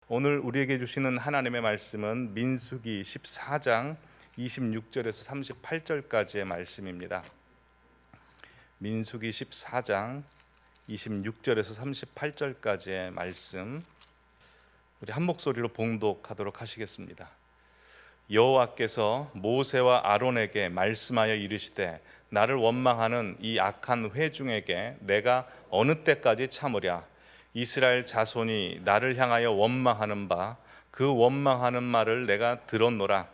오늘 우리에게 주시는 하나님의 말씀은 민수기 14장 26절에서 38절까지의 말씀입니다. 민수기 14장 26절에서 38절까지의 말씀, 우리 한 목소리로 봉독하도록 하시겠습니다. 여호와께서 모세와 아론에게 말씀하여 이르시되, 나를 원망하는 이 악한 회중에게 내가 어느 때까지 참으랴. 이스라엘 자손이 나를 향하여 원망하는 바 그 원망하는 말을 내가 들었노라.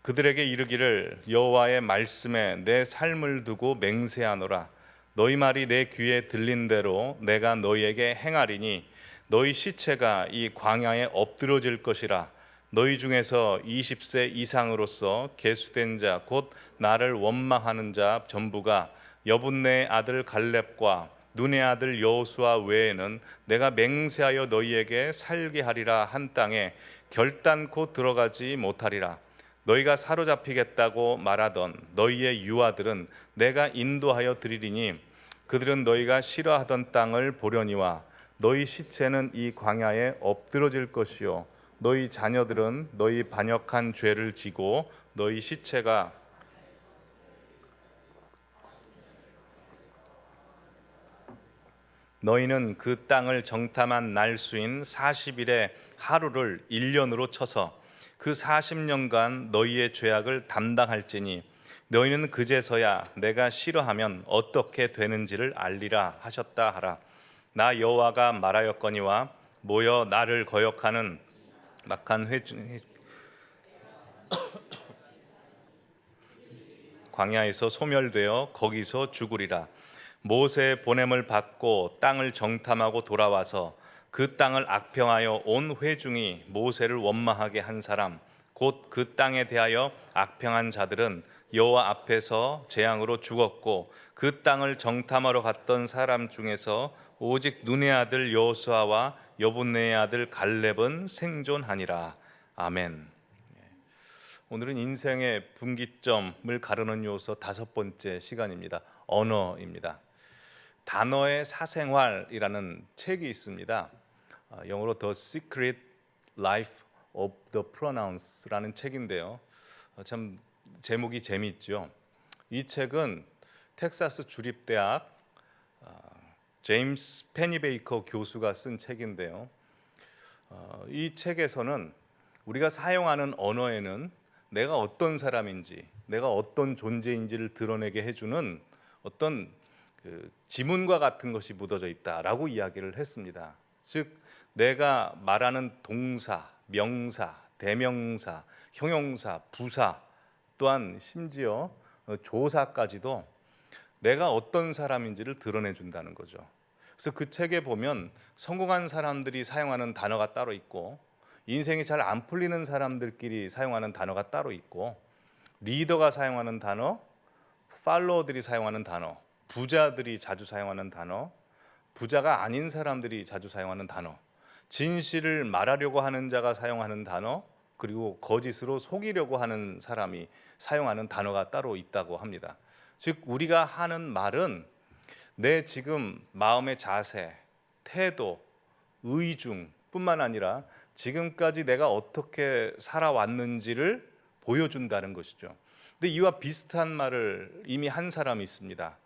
그들에게 이르기를, 여호와의 말씀에 내 삶을 두고 맹세하노라. 너희 말이 내 귀에 들린 대로 내가 너희에게 행하리니 너희 시체가 이 광야에 엎드러질 것이라. 너희 중에서 20세 이상으로서 계수된 자 곧 나를 원망하는 자 전부가 여분네의 아들 갈렙과 눈의 아들 여호수아 외에는 내가 맹세하여 너희에게 살게 하리라 한 땅에 결단코 들어가지 못하리라. 너희가 사로잡히겠다고 말하던 너희의 유아들은 내가 인도하여 드리리니 그들은 너희가 싫어하던 땅을 보려니와 너희 시체는 이 광야에 엎드러질 것이요 너희 자녀들은 너희 반역한 죄를 지고 너희 시체가 너희는 그 땅을 정탐한 날 수인 40일의 하루를 1년으로 쳐서 그 40년간 너희의 죄악을 담당할지니 너희는 그제서야 내가 싫어하면 어떻게 되는지를 알리라 하셨다 하라. 나 여호와가 말하였거니와 모여 나를 거역하는 막한 회중 광야에서 소멸되어 거기서 죽으리라. 모세의 보냄을 받고 땅을 정탐하고 돌아와서 그 땅을 악평하여 온 회중이 모세를 원망하게 한 사람 곧 그 땅에 대하여 악평한 자들은 여호와 앞에서 재앙으로 죽었고 그 땅을 정탐하러 갔던 사람 중에서 오직 눈의 아들 여호수아와 여분네의 아들 갈렙은 생존하니라. 아멘. 오늘은 인생의 분기점을 가르는 요소 5번째 시간입니다. 언어입니다. 단어의 사생활이라는 책이 있습니다. 영어로 The Secret Life of the Pronouns라는 책인데요. 참 제목이 재미있죠. 이 책은 텍사스 주립대학 제임스 페니베이커 교수가 쓴 책인데요. 이 책에서는 우리가 사용하는 언어에는 내가 어떤 사람인지, 내가 어떤 존재인지를 드러내게 해주는 어떤 지문과 같은 것이 묻어져 있다라고 이야기를 했습니다. 즉, 내가 말하는 동사, 명사, 대명사, 형용사, 부사, 또한 심지어 조사까지도 내가 어떤 사람인지를 드러내 준다는 거죠. 그래서 그 책에 보면 성공한 사람들이 사용하는 단어가 따로 있고, 인생이 잘 안 풀리는 사람들끼리 사용하는 단어가 따로 있고, 리더가 사용하는 단어, 팔로워들이 사용하는 단어, 부자들이 자주 사용하는 단어, 부자가 아닌 사람들이 자주 사용하는 단어, 진실을 말하려고 하는 자가 사용하는 단어, 그리고 거짓으로 속이려고 하는 사람이 사용하는 단어가 따로 있다고 합니다. 즉, 우리가 하는 말은 내 지금 마음의 자세, 태도, 의중 뿐만 아니라 지금까지 내가 어떻게 살아왔는지를 보여준다는 것이죠. 근데 이와 비슷한 말을 이미 한 사람이 있습니다.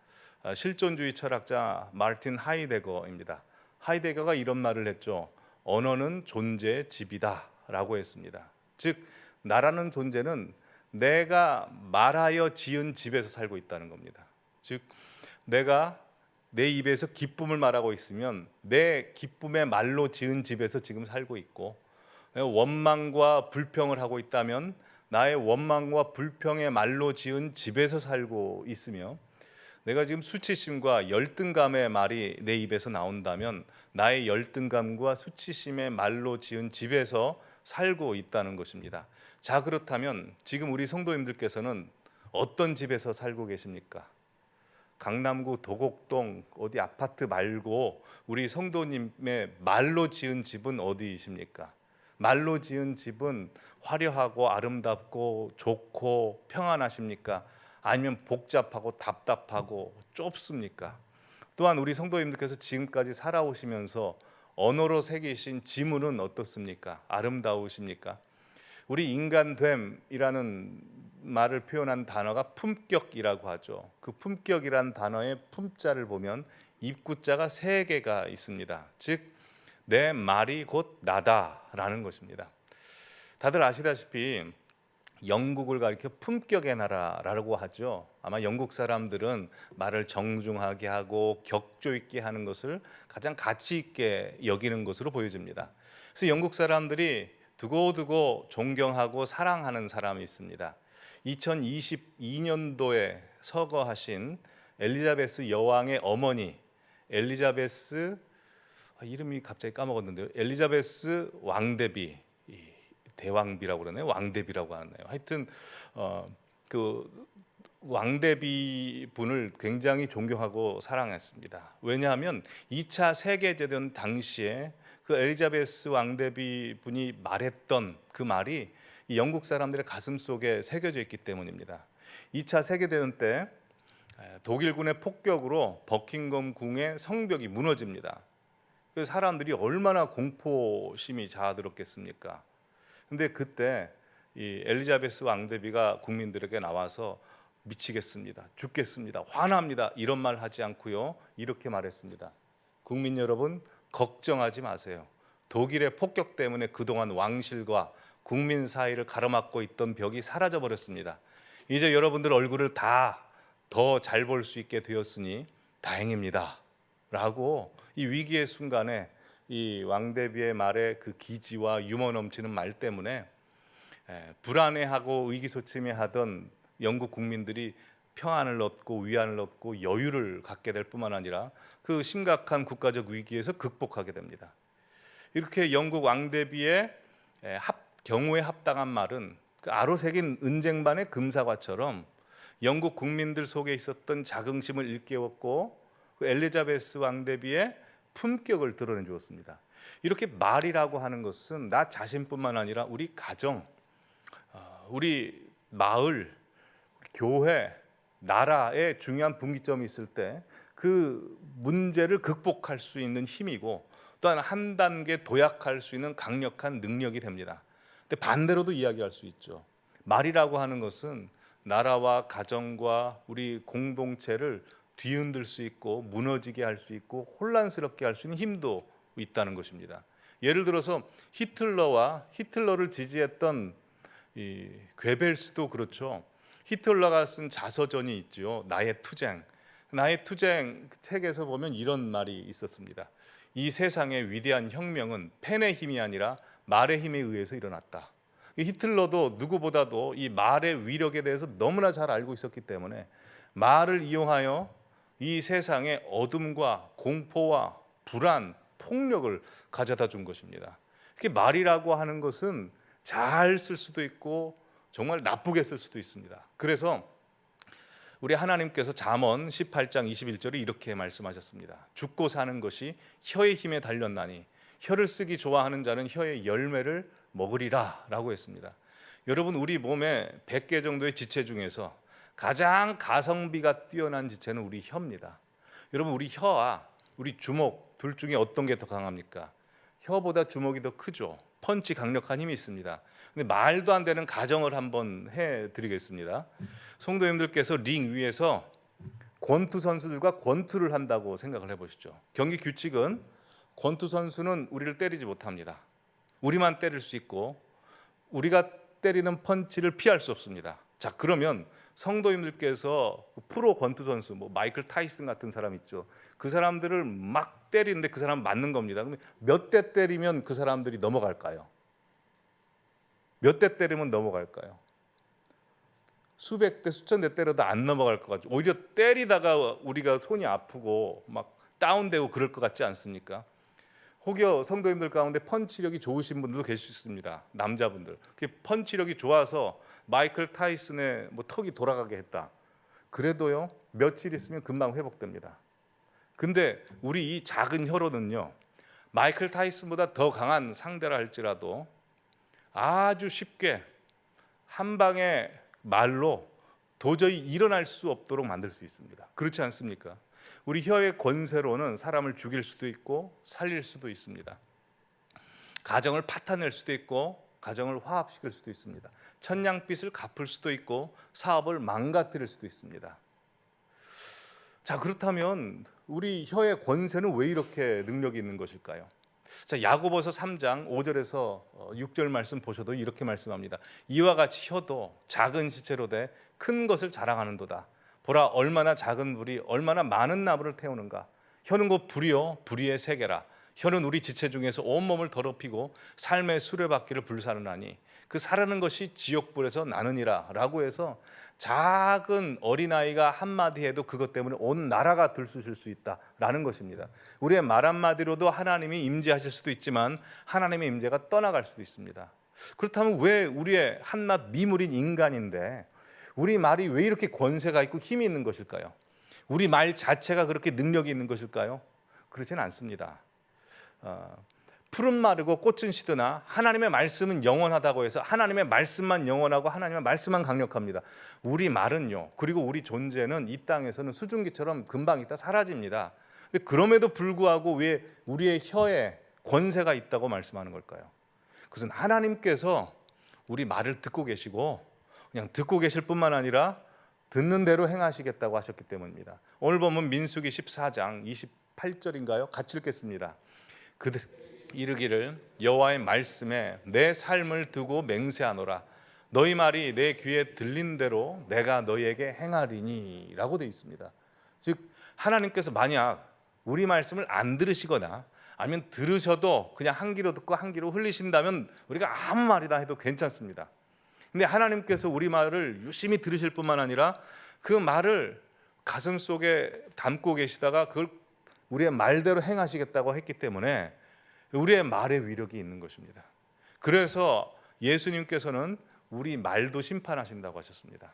실존주의 철학자 마르틴 하이데거입니다. 하이데거가 이런 말을 했죠. 언어는 존재의 집이다 라고 했습니다. 즉, 나라는 존재는 내가 말하여 지은 집에서 살고 있다는 겁니다. 즉, 내가 내 입에서 기쁨을 말하고 있으면 내 기쁨의 말로 지은 집에서 지금 살고 있고, 원망과 불평을 하고 있다면 나의 원망과 불평의 말로 지은 집에서 살고 있으며, 내가 지금 수치심과 열등감의 말이 내 입에서 나온다면 나의 열등감과 수치심의 말로 지은 집에서 살고 있다는 것입니다. 자, 그렇다면 지금 우리 성도님들께서는 어떤 집에서 살고 계십니까? 강남구 도곡동 어디 아파트 말고 우리 성도님의 말로 지은 집은 어디이십니까? 말로 지은 집은 화려하고 아름답고 좋고 평안하십니까? 아니면 복잡하고 답답하고 좁습니까? 또한 우리 성도님들께서 지금까지 살아오시면서 언어로 새기신 지문은 어떻습니까? 아름다우십니까? 우리 인간됨이라는 말을 표현한 단어가 품격이라고 하죠. 그 품격이란 단어의 품자를 보면 입구자가 세 개가 있습니다. 즉 내 말이 곧 나다라는 것입니다. 다들 아시다시피 영국을 가리켜 품격의 나라라고 하죠. 아마 영국 사람들은 말을 정중하게 하고 격조 있게 하는 것을 가장 가치 있게 여기는 것으로 보여집니다. 그래서 영국 사람들이 두고두고 존경하고 사랑하는 사람이 있습니다. 2022년도에 서거하신 엘리자베스 여왕의 어머니 엘리자베스 이름이 갑자기 까먹었는데요. 엘리자베스 왕대비 대왕비라고 그러네요. 왕대비라고 하네요. 하여튼 그 왕대비 분을 굉장히 존경하고 사랑했습니다. 왜냐하면 2차 세계대전 당시에 그 엘리자베스 왕대비 분이 말했던 그 말이 이 영국 사람들의 가슴 속에 새겨져 있기 때문입니다. 2차 세계대전 때 독일군의 폭격으로 버킹엄 궁의 성벽이 무너집니다. 그래서 사람들이 얼마나 공포심이 자아들었겠습니까? 근데 그때 이 엘리자베스 왕대비가 국민들에게 나와서 미치겠습니다. 죽겠습니다. 화납니다. 이런 말 하지 않고요. 이렇게 말했습니다. 국민 여러분, 걱정하지 마세요. 독일의 폭격 때문에 그동안 왕실과 국민 사이를 가로막고 있던 벽이 사라져 버렸습니다. 이제 여러분들 얼굴을 다 더 잘 볼 수 있게 되었으니 다행입니다. 라고 이 위기의 순간에 이 왕대비의 말에 그 기지와 유머 넘치는 말 때문에 불안해하고 의기소침해하던 영국 국민들이 평안을 얻고 위안을 얻고 여유를 갖게 될 뿐만 아니라 그 심각한 국가적 위기에서 극복하게 됩니다. 이렇게 영국 왕대비의 경우에 합당한 말은 그 아로 새긴 은쟁반의 금사과처럼 영국 국민들 속에 있었던 자긍심을 일깨웠고 그 엘리자베스 왕대비의 품격을 드러내 주었습니다. 이렇게 말이라고 하는 것은 나 자신뿐만 아니라 우리 가정, 우리 마을, 교회, 나라에 중요한 분기점이 있을 때 그 문제를 극복할 수 있는 힘이고 또한 한 단계 도약할 수 있는 강력한 능력이 됩니다. 근데 반대로도 이야기할 수 있죠. 말이라고 하는 것은 나라와 가정과 우리 공동체를 뒤흔들 수 있고 무너지게 할 수 있고 혼란스럽게 할 수 있는 힘도 있다는 것입니다. 예를 들어서 히틀러를 지지했던 이 괴벨스도 그렇죠. 히틀러가 쓴 자서전이 있죠. 나의 투쟁 책에서 보면 이런 말이 있었습니다. 이 세상의 위대한 혁명은 펜의 힘이 아니라 말의 힘에 의해서 일어났다. 히틀러도 누구보다도 이 말의 위력에 대해서 너무나 잘 알고 있었기 때문에 말을 이용하여 이 세상에 어둠과 공포와 불안, 폭력을 가져다 준 것입니다. 말이라고 하는 것은 잘 쓸 수도 있고 정말 나쁘게 쓸 수도 있습니다. 그래서 우리 하나님께서 잠언 18장 21절에 이렇게 말씀하셨습니다. 죽고 사는 것이 혀의 힘에 달렸나니 혀를 쓰기 좋아하는 자는 혀의 열매를 먹으리라 라고 했습니다. 여러분, 우리 몸에 100개 정도의 지체 중에서 가장 가성비가 뛰어난 지체는 우리 혀입니다. 여러분, 우리 혀와 우리 주먹 둘 중에 어떤 게 더 강합니까? 혀보다 주먹이 더 크죠. 펀치 강력한 힘이 있습니다. 근데 말도 안 되는 가정을 한번 해드리겠습니다. 성도님들께서 링 위에서 권투 선수들과 권투를 한다고 생각을 해보시죠. 경기 규칙은 권투 선수는 우리를 때리지 못합니다. 우리만 때릴 수 있고 우리가 때리는 펀치를 피할 수 없습니다. 자, 그러면 성도님들께서 프로 권투 선수, 마이클 타이슨 같은 사람 있죠. 그 사람들을 막 때리는데 그 사람 맞는 겁니다. 그럼 몇 대 때리면 그 사람들이 넘어갈까요? 몇 대 때리면 넘어갈까요? 수백 대, 수천 대 때려도 안 넘어갈 것 같죠. 오히려 때리다가 우리가 손이 아프고 막 다운되고 그럴 것 같지 않습니까? 혹여 성도님들 가운데 펀치력이 좋으신 분들도 계실 수 있습니다. 남자분들. 펀치력이 좋아서 마이클 타이슨의 턱이 돌아가게 했다. 그래도요, 며칠 있으면 금방 회복됩니다. 근데 우리 이 작은 혀로는요, 마이클 타이슨보다 더 강한 상대라 할지라도 아주 쉽게 한 방의 말로 도저히 일어날 수 없도록 만들 수 있습니다. 그렇지 않습니까? 우리 혀의 권세로는 사람을 죽일 수도 있고 살릴 수도 있습니다. 가정을 파탄낼 수도 있고 가정을 화합시킬 수도 있습니다. 천냥빚을 갚을 수도 있고 사업을 망가뜨릴 수도 있습니다. 자, 그렇다면 우리 혀의 권세는 왜 이렇게 능력이 있는 것일까요? 자, 야고보서 3장 5절에서 6절 말씀 보셔도 이렇게 말씀합니다. 이와 같이 혀도 작은 시체로 돼 큰 것을 자랑하는도다. 보라, 얼마나 작은 불이 얼마나 많은 나무를 태우는가. 혀는 곧 불이요 불의의 세계라. 혀는 우리 지체 중에서 온몸을 더럽히고 삶의 수레바퀴를 불사르나니 그 사르는 것이 지옥불에서 나느니라 라고 해서 작은 어린아이가 한마디 해도 그것 때문에 온 나라가 들쑤실 수 있다라는 것입니다. 우리의 말 한마디로도 하나님이 임재하실 수도 있지만 하나님의 임재가 떠나갈 수도 있습니다. 그렇다면 왜 우리의 한낱 미물인 인간인데 우리 말이 왜 이렇게 권세가 있고 힘이 있는 것일까요? 우리 말 자체가 그렇게 능력이 있는 것일까요? 그렇지는 않습니다. 풀은 마르고 꽃은 시드나 하나님의 말씀은 영원하다고 해서 하나님의 말씀만 영원하고 하나님의 말씀만 강력합니다. 우리 말은요, 그리고 우리 존재는 이 땅에서는 수증기처럼 금방 있다 사라집니다. 근데 그럼에도 불구하고 왜 우리의 혀에 권세가 있다고 말씀하는 걸까요? 그것은 하나님께서 우리 말을 듣고 계시고 그냥 듣고 계실 뿐만 아니라 듣는 대로 행하시겠다고 하셨기 때문입니다. 오늘 보면 민수기 14장 28절인가요? 같이 읽겠습니다. 그들 이르기를 여호와의 말씀에 내 삶을 두고 맹세하노라. 너희 말이 내 귀에 들린 대로 내가 너희에게 행하리니 라고 되어 있습니다. 즉 하나님께서 만약 우리 말씀을 안 들으시거나 아니면 들으셔도 그냥 한 귀로 듣고 한 귀로 흘리신다면 우리가 아무 말이나 해도 괜찮습니다. 근데 하나님께서 우리 말을 유심히 들으실 뿐만 아니라 그 말을 가슴 속에 담고 계시다가 그걸 우리의 말대로 행하시겠다고 했기 때문에 우리의 말의 위력이 있는 것입니다. 그래서 예수님께서는 우리 말도 심판하신다고 하셨습니다.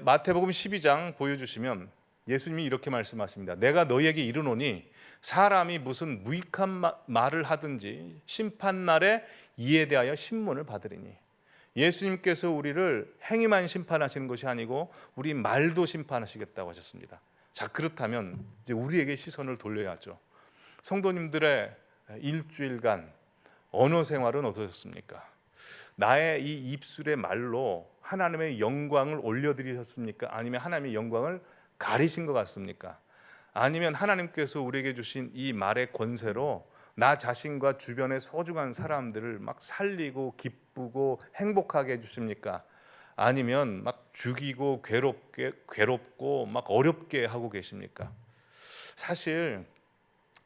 마태복음 12장 보여주시면 예수님이 이렇게 말씀하십니다. 내가 너희에게 이르노니 사람이 무슨 무익한 말을 하든지 심판날에 이에 대하여 신문을 받으리니. 예수님께서 우리를 행위만 심판하시는 것이 아니고 우리 말도 심판하시겠다고 하셨습니다. 자, 그렇다면 이제 우리에게 시선을 돌려야죠. 성도님들의 일주일간 언어 생활은 어떠셨습니까? 나의 이 입술의 말로 하나님의 영광을 올려드리셨습니까? 아니면 하나님의 영광을 가리신 것 같습니까? 아니면 하나님께서 우리에게 주신 이 말의 권세로 나 자신과 주변의 소중한 사람들을 막 살리고 기쁘고 행복하게 해주십니까? 아니면 막 죽이고 괴롭고 막 어렵게 하고 계십니까? 사실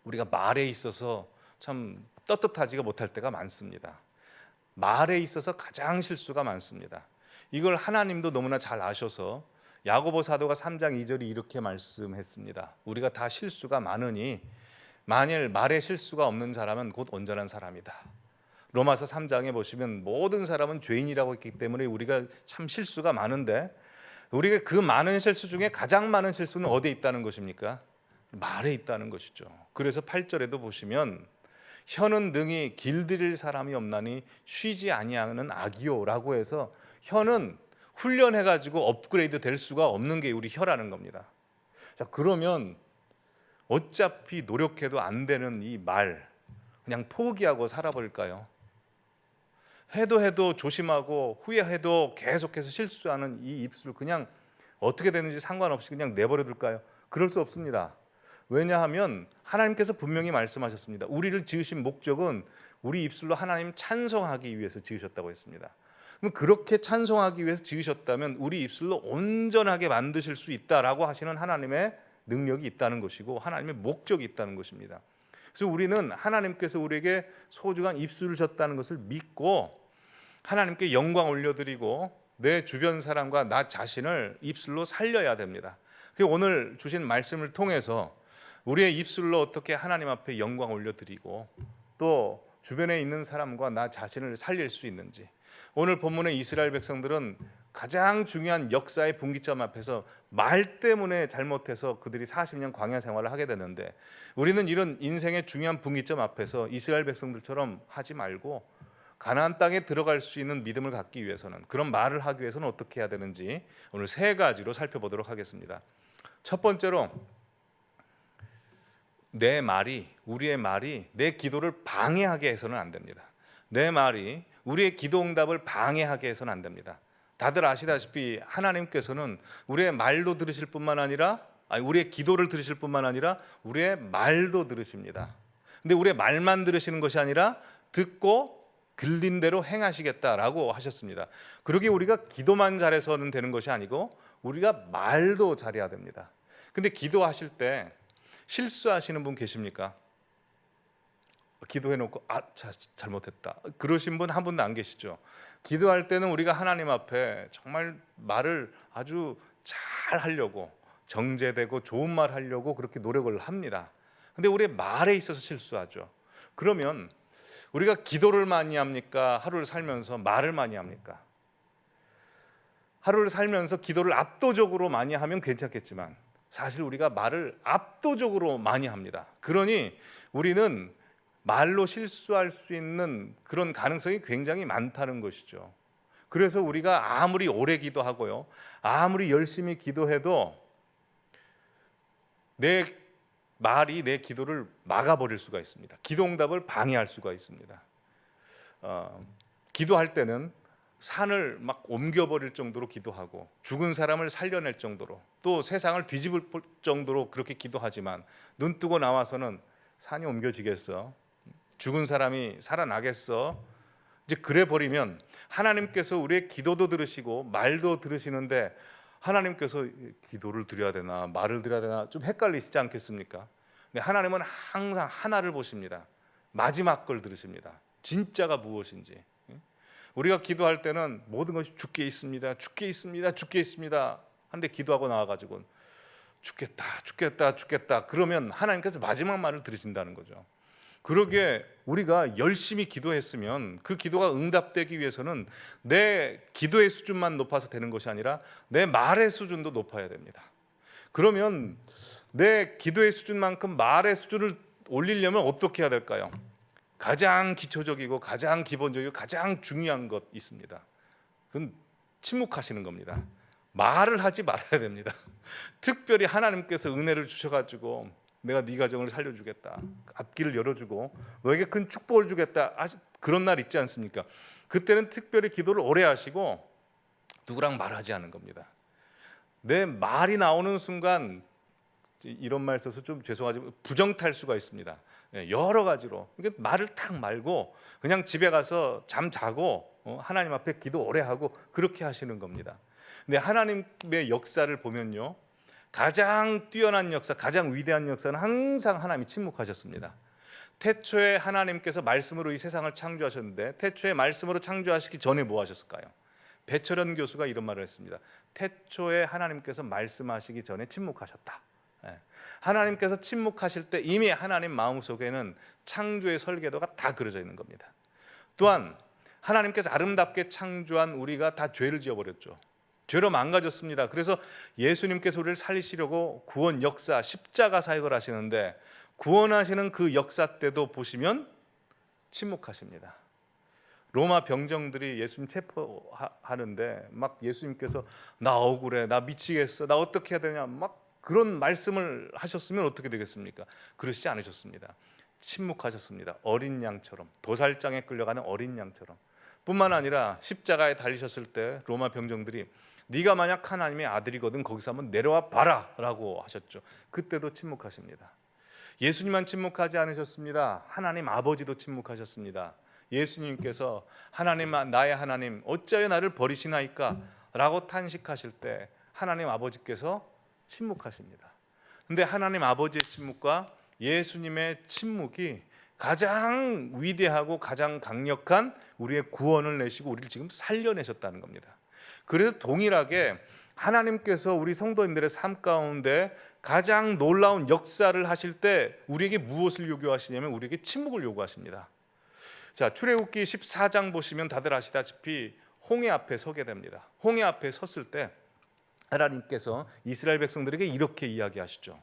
우리가 말에 있어서 참 떳떳하지가 못할 때가 많습니다. 말에 있어서 가장 실수가 많습니다. 이걸 하나님도 너무나 잘 아셔서 야고보 사도가 3장 2절이 이렇게 말씀했습니다. 우리가 다 실수가 많으니 만일 말에 실수가 없는 사람은 곧 온전한 사람이다. 로마서 3장에 보시면 모든 사람은 죄인이라고 했기 때문에 우리가 참 실수가 많은데 우리가 그 많은 실수 중에 가장 많은 실수는 어디에 있다는 것입니까? 말에 있다는 것이죠. 그래서 8절에도 보시면 혀는 능히 길들일 사람이 없나니 쉬지 아니하는 악이요라고 해서 혀는 훈련해가지고 업그레이드 될 수가 없는 게 우리 혀라는 겁니다. 자, 그러면 어차피 노력해도 안 되는 이 말 그냥 포기하고 살아버릴까요? 해도 조심하고 후회해도 계속해서 실수하는 이 입술 그냥 어떻게 되는지 상관없이 그냥 내버려 둘까요? 그럴 수 없습니다. 왜냐하면 하나님께서 분명히 말씀하셨습니다. 우리를 지으신 목적은 우리 입술로 하나님 찬송하기 위해서 지으셨다고 했습니다. 그럼 그렇게 찬송하기 위해서 지으셨다면 우리 입술로 온전하게 만드실 수 있다라고 하시는 하나님의 능력이 있다는 것이고 하나님의 목적이 있다는 것입니다. 그래서 우리는 하나님께서 우리에게 소중한 입술을 줬다는 것을 믿고 하나님께 영광 올려드리고 내 주변 사람과 나 자신을 입술로 살려야 됩니다. 오늘 주신 말씀을 통해서 우리의 입술로 어떻게 하나님 앞에 영광 올려드리고 또 주변에 있는 사람과 나 자신을 살릴 수 있는지, 오늘 본문의 이스라엘 백성들은 가장 중요한 역사의 분기점 앞에서 말 때문에 잘못해서 그들이 40년 광야 생활을 하게 되는데 우리는 이런 인생의 중요한 분기점 앞에서 이스라엘 백성들처럼 하지 말고 가나안 땅에 들어갈 수 있는 믿음을 갖기 위해서는, 그런 말을 하기 위해서는 어떻게 해야 되는지 오늘 세 가지로 살펴보도록 하겠습니다. 첫 번째로 내 말이, 우리의 말이 내 기도를 방해하게 해서는 안 됩니다. 내 말이 우리의 기도 응답을 방해하게 해서는 안 됩니다. 다들 아시다시피 하나님께서는 우리의 말도 들으실 뿐만 아니라, 우리의 기도를 들으실 뿐만 아니라 우리의 말도 들으십니다. 근데 우리의 말만 들으시는 것이 아니라 듣고 들린 대로 행하시겠다라고 하셨습니다. 그러기에 우리가 기도만 잘해서는 되는 것이 아니고 우리가 말도 잘해야 됩니다. 근데 기도하실 때 실수하시는 분 계십니까? 기도해놓고 잘못했다 그러신 분 한 분도 안 계시죠? 기도할 때는 우리가 하나님 앞에 정말 말을 아주 잘 하려고, 정제되고 좋은 말 하려고 그렇게 노력을 합니다. 근데 우리의 말에 있어서 실수하죠. 그러면 우리가 기도를 많이 합니까? 하루를 살면서 말을 많이 합니까? 하루를 살면서 기도를 압도적으로 많이 하면 괜찮겠지만 사실 우리가 말을 압도적으로 많이 합니다. 그러니 우리는 말로 실수할 수 있는 그런 가능성이 굉장히 많다는 것이죠. 그래서 우리가 아무리 오래 기도하고요, 아무리 열심히 기도해도 내 말이 내 기도를 막아버릴 수가 있습니다. 기도 응답을 방해할 수가 있습니다. 기도할 때는 산을 막 옮겨버릴 정도로 기도하고 죽은 사람을 살려낼 정도로, 또 세상을 뒤집을 정도로 그렇게 기도하지만 눈 뜨고 나와서는 산이 옮겨지겠어? 죽은 사람이 살아나겠어? 이제 그래 버리면 하나님께서 우리의 기도도 들으시고 말도 들으시는데 하나님께서 기도를 드려야 되나 말을 드려야 되나 좀 헷갈리시지 않겠습니까? 근데 하나님은 항상 하나를 보십니다. 마지막 걸 들으십니다. 진짜가 무엇인지. 우리가 기도할 때는 모든 것이 주께 있습니다, 주께 있습니다, 주께 있습니다 한데 기도하고 나와가지고 죽겠다, 죽겠다, 죽겠다 그러면 하나님께서 마지막 말을 들으신다는 거죠. 그러기에 우리가 열심히 기도했으면 그 기도가 응답되기 위해서는 내 기도의 수준만 높아서 되는 것이 아니라 내 말의 수준도 높아야 됩니다. 그러면 내 기도의 수준만큼 말의 수준을 올리려면 어떻게 해야 될까요? 가장 기초적이고 가장 기본적이고 가장 중요한 것 있습니다. 그건 침묵하시는 겁니다. 말을 하지 말아야 됩니다. 특별히 하나님께서 은혜를 주셔가지고 내가 네 가정을 살려주겠다, 앞길을 열어주고 너에게 큰 축복을 주겠다, 그런 날 있지 않습니까? 그때는 특별히 기도를 오래 하시고 누구랑 말하지 않은 겁니다. 내 말이 나오는 순간, 이런 말 써서 좀 죄송하지만 부정탈수가 있습니다. 여러 가지로 말을 탁 말고 그냥 집에 가서 잠 자고 하나님 앞에 기도 오래 하고 그렇게 하시는 겁니다. 근데 하나님의 역사를 보면요, 가장 뛰어난 역사, 가장 위대한 역사는 항상 하나님이 침묵하셨습니다. 태초에 하나님께서 말씀으로 이 세상을 창조하셨는데 태초에 말씀으로 창조하시기 전에 뭐 하셨을까요? 배철현 교수가 이런 말을 했습니다. 태초에 하나님께서 말씀하시기 전에 침묵하셨다. 하나님께서 침묵하실 때 이미 하나님 마음속에는 창조의 설계도가 다 그려져 있는 겁니다. 또한 하나님께서 아름답게 창조한 우리가 다 죄를 지어버렸죠. 죄로 망가졌습니다. 그래서 예수님께서 우리를 살리시려고 구원 역사, 십자가 사역을 하시는데 구원하시는 그 역사 때도 보시면 침묵하십니다. 로마 병정들이 예수님 체포하는데 막 예수님께서 나 억울해, 나 미치겠어, 나 어떻게 해야 되냐 막 그런 말씀을 하셨으면 어떻게 되겠습니까? 그러시지 않으셨습니다. 침묵하셨습니다. 어린 양처럼, 도살장에 끌려가는 어린 양처럼. 뿐만 아니라 십자가에 달리셨을 때 로마 병정들이 네가 만약 하나님의 아들이거든 거기서 한번 내려와 봐라 라고 하셨죠. 그때도 침묵하십니다. 예수님만 침묵하지 않으셨습니다. 하나님 아버지도 침묵하셨습니다. 예수님께서 하나님, 나의 하나님 어찌하여 나를 버리시나이까 라고 탄식하실 때 하나님 아버지께서 침묵하십니다. 근데 하나님 아버지의 침묵과 예수님의 침묵이 가장 위대하고 가장 강력한 우리의 구원을 내시고 우리를 지금 살려내셨다는 겁니다. 그래서 동일하게 하나님께서 우리 성도님들의 삶 가운데 가장 놀라운 역사를 하실 때 우리에게 무엇을 요구하시냐면 우리에게 침묵을 요구하십니다. 자, 출애굽기 14장 보시면 다들 아시다시피 홍해 앞에 서게 됩니다. 홍해 앞에 섰을 때 하나님께서 이스라엘 백성들에게 이렇게 이야기하시죠.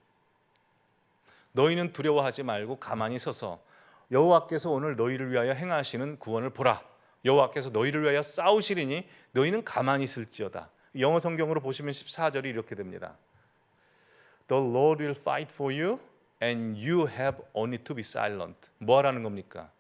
너희는 두려워하지 말고 가만히 서서 여호와께서 오늘 너희를 위하여 행하시는 구원을 보라. 여호와께서 너희를 위하여 싸우시리니 너희는 가만히 있을지어다. 영어 성경으로 보시면 14절이 이렇게 됩니다. The Lord will fight for you and you have only to be silent. 뭐 하라는 겁니까?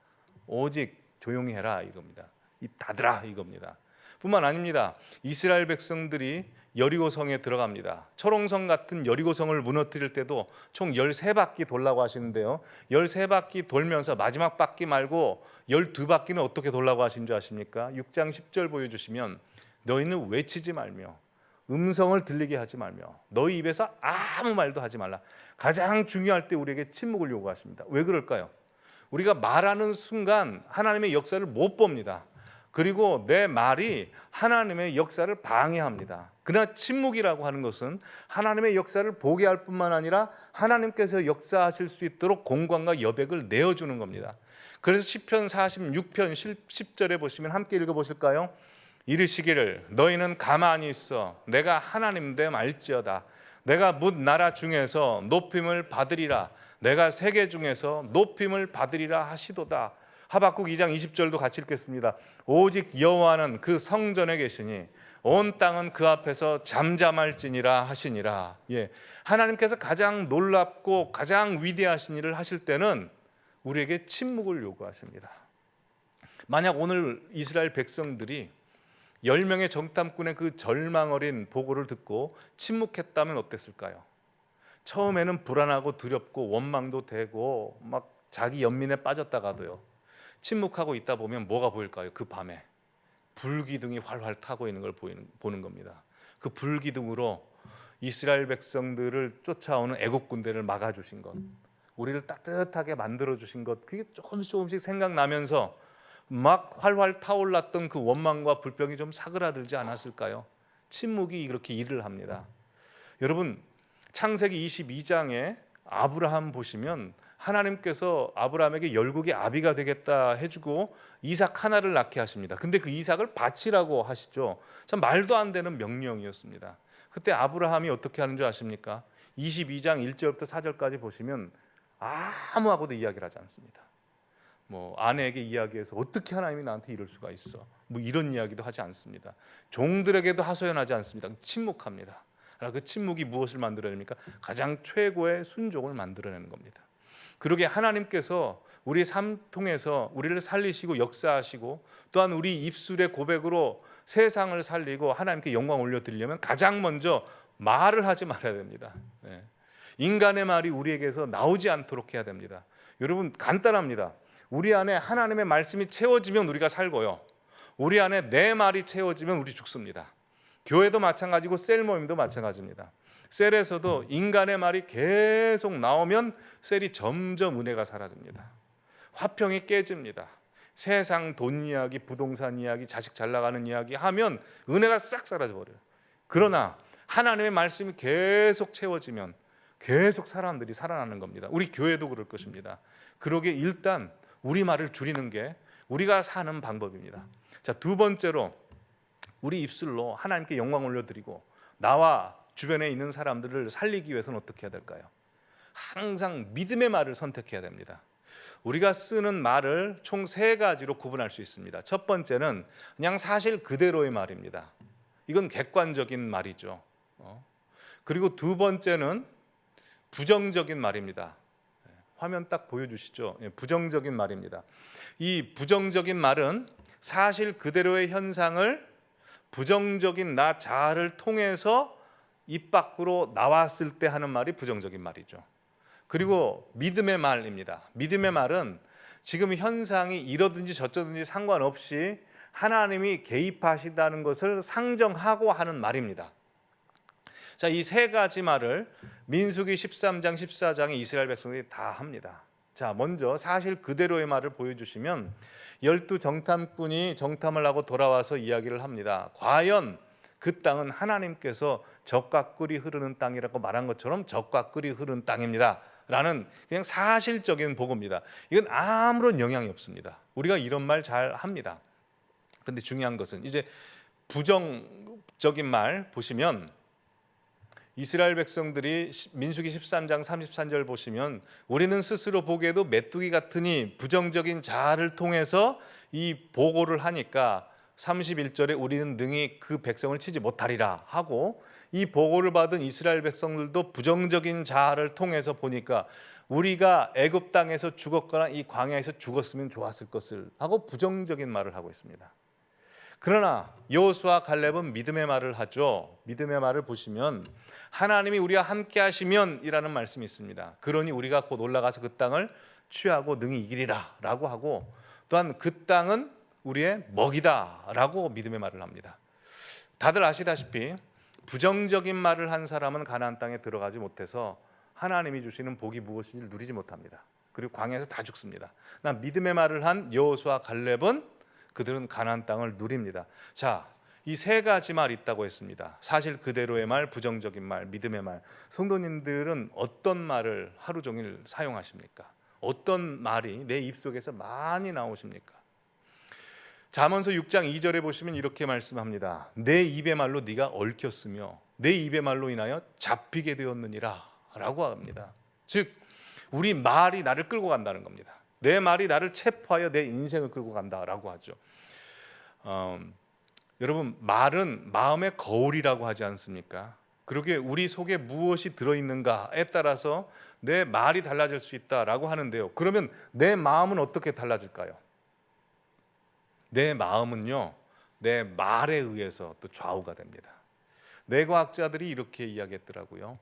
오직 조용히 해라 이겁니다. 입 닫으라 이겁니다. 뿐만 아닙니다. 이스라엘 백성들이 여리고성에 들어갑니다. 철옹성 같은 여리고성을 무너뜨릴 때도 총 13바퀴 돌라고 하시는데요. 13바퀴 돌면서 마지막 바퀴 말고 12바퀴는 어떻게 돌라고 하신 줄 아십니까? 6장 10절 보여주시면 너희는 외치지 말며 음성을 들리게 하지 말며 너희 입에서 아무 말도 하지 말라. 가장 중요할 때 우리에게 침묵을 요구하십니다. 왜 그럴까요? 우리가 말하는 순간 하나님의 역사를 못 봅니다. 그리고 내 말이 하나님의 역사를 방해합니다. 그러나 침묵이라고 하는 것은 하나님의 역사를 보게 할 뿐만 아니라 하나님께서 역사하실 수 있도록 공간과 여백을 내어주는 겁니다. 그래서 시편 46편 10절에 보시면 함께 읽어보실까요? 이르시기를 너희는 가만히 있어 내가 하나님 됨 알지어다. 내가 뭇 나라 중에서 높임을 받으리라. 내가 세계 중에서 높임을 받으리라 하시도다. 하박국 2장 20절도 같이 읽겠습니다. 오직 여호와는 그 성전에 계시니 온 땅은 그 앞에서 잠잠할지니라 하시니라. 하나님께서 가장 놀랍고 가장 위대하신 일을 하실 때는 우리에게 침묵을 요구하십니다. 만약 오늘 이스라엘 백성들이 10명의 정탐꾼의 그 절망 어린 보고를 듣고 침묵했다면 어땠을까요? 처음에는 불안하고 두렵고 원망도 되고 막 자기 연민에 빠졌다가도요, 침묵하고 있다 보면 뭐가 보일까요? 그 밤에 불기둥이 활활 타고 있는 걸 보는 겁니다. 그 불기둥으로 이스라엘 백성들을 쫓아오는 애국 군대를 막아주신 것, 우리를 따뜻하게 만들어주신 것, 그게 조금씩 생각나면서 막 활활 타올랐던 그 원망과 불평이 좀 사그라들지 않았을까요? 침묵이 이렇게 일을 합니다. 여러분, 창세기 22장에 아브라함 보시면 하나님께서 아브라함에게 열국의 아비가 되겠다 해주고 이삭 하나를 낳게 하십니다. 근데 그 이삭을 바치라고 하시죠. 참 말도 안 되는 명령이었습니다. 그때 아브라함이 어떻게 하는 줄 아십니까? 22장 1절부터 4절까지 보시면 아무하고도 이야기를 하지 않습니다. 뭐 아내에게 이야기해서 어떻게 하나님이 나한테 이럴 수가 있어, 뭐 이런 이야기도 하지 않습니다. 종들에게도 하소연하지 않습니다. 침묵합니다. 그 침묵이 무엇을 만들어냅니까? 가장 최고의 순종을 만들어내는 겁니다. 그러게 하나님께서 우리의 삶 통해서 우리를 살리시고 역사하시고 또한 우리 입술의 고백으로 세상을 살리고 하나님께 영광 올려드리려면 가장 먼저 말을 하지 말아야 됩니다. 인간의 말이 우리에게서 나오지 않도록 해야 됩니다. 여러분, 간단합니다. 우리 안에 하나님의 말씀이 채워지면 우리가 살고요, 우리 안에 내 말이 채워지면 우리 죽습니다. 교회도 마찬가지고 셀 모임도 마찬가지입니다. 셀에서도 인간의 말이 계속 나오면 셀이 점점 은혜가 사라집니다. 화평이 깨집니다. 세상 돈 이야기, 부동산 이야기, 자식 잘 나가는 이야기 하면 은혜가 싹 사라져버려요. 그러나 하나님의 말씀이 계속 채워지면 계속 사람들이 살아나는 겁니다. 우리 교회도 그럴 것입니다. 그러게 일단 우리 말을 줄이는 게 우리가 사는 방법입니다. 자, 두 번째로 우리 입술로 하나님께 영광 올려드리고 나와 주변에 있는 사람들을 살리기 위해서는 어떻게 해야 될까요? 항상 믿음의 말을 선택해야 됩니다. 우리가 쓰는 말을 총 3가지로 구분할 수 있습니다. 첫 번째는 그냥 사실 그대로의 말입니다. 이건 객관적인 말이죠. 그리고 두 번째는 부정적인 말입니다. 화면 딱 보여주시죠. 부정적인 말입니다. 이 부정적인 말은 사실 그대로의 현상을 부정적인 나 자아를 통해서 입 밖으로 나왔을 때 하는 말이 부정적인 말이죠. 그리고 믿음의 말입니다. 믿음의 말은 지금 현상이 이러든지 저쩌든지 상관없이 하나님이 개입하시다는 것을 상정하고 하는 말입니다. 자, 이 3가지 말을 민수기 13장 14장에 이스라엘 백성들이 다 합니다. 자, 먼저 사실 그대로의 말을 보여주시면 12 정탐꾼이 정탐을 하고 돌아와서 이야기를 합니다. 과연 그 땅은 하나님께서 젖과 꿀이 흐르는 땅이라고 말한 것처럼 젖과 꿀이 흐르는 땅입니다 라는 그냥 사실적인 보고입니다. 이건 아무런 영향이 없습니다. 우리가 이런 말 잘 합니다. 근데 중요한 것은 이제 부정적인 말 보시면 이스라엘 백성들이 민수기 13장 33절 보시면 우리는 스스로 보기에도 메뚜기 같으니 부정적인 자아를 통해서 이 보고를 하니까 31절에 우리는 능히 그 백성을 치지 못하리라 하고, 이 보고를 받은 이스라엘 백성들도 부정적인 자아를 통해서 보니까 우리가 애굽 땅에서 죽었거나 이 광야에서 죽었으면 좋았을 것을 하고 부정적인 말을 하고 있습니다. 그러나 여호수아 갈렙은 믿음의 말을 하죠. 믿음의 말을 보시면 하나님이 우리와 함께 하시면 이라는 말씀이 있습니다. 그러니 우리가 곧 올라가서 그 땅을 취하고 능히 이기리라 라고 하고, 또한 그 땅은 우리의 먹이다 라고 믿음의 말을 합니다. 다들 아시다시피 부정적인 말을 한 사람은 가나안 땅에 들어가지 못해서 하나님이 주시는 복이 무엇인지 누리지 못합니다. 그리고 광야에서 다 죽습니다. 난 믿음의 말을 한 여호수아 갈렙은 그들은 가나안 땅을 누립니다. 자, 이 세 가지 말이 있다고 했습니다. 사실 그대로의 말, 부정적인 말, 믿음의 말. 성도님들은 어떤 말을 하루 종일 사용하십니까? 어떤 말이 내 입속에서 많이 나오십니까? 잠언서 6장 2절에 보시면 이렇게 말씀합니다. 내 입의 말로 네가 얽혔으며 내 입의 말로 인하여 잡히게 되었느니라 라고 합니다. 즉 우리 말이 나를 끌고 간다는 겁니다. 내 말이 나를 체포하여 내 인생을 끌고 간다라고 하죠. 여러분, 말은 마음의 거울이라고 하지 않습니까? 그러게 우리 속에 무엇이 들어있는가에 따라서 내 말이 달라질 수 있다라고 하는데요. 그러면 내 마음은 어떻게 달라질까요? 내 마음은요, 내 말에 의해서 또 좌우가 됩니다. 뇌과학자들이 이렇게 이야기했더라고요.